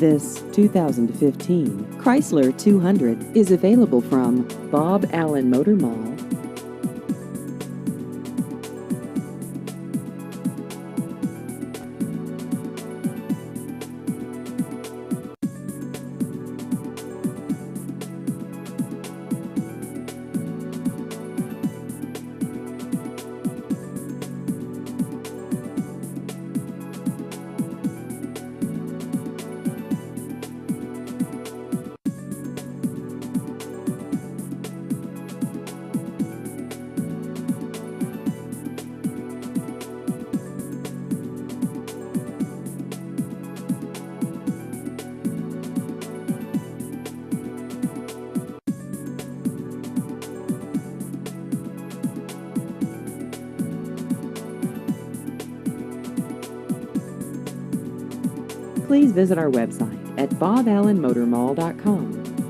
This 2015 Chrysler 200 is available from Bob Allen Motor Mall. Please visit our website at boballenmotormall.com.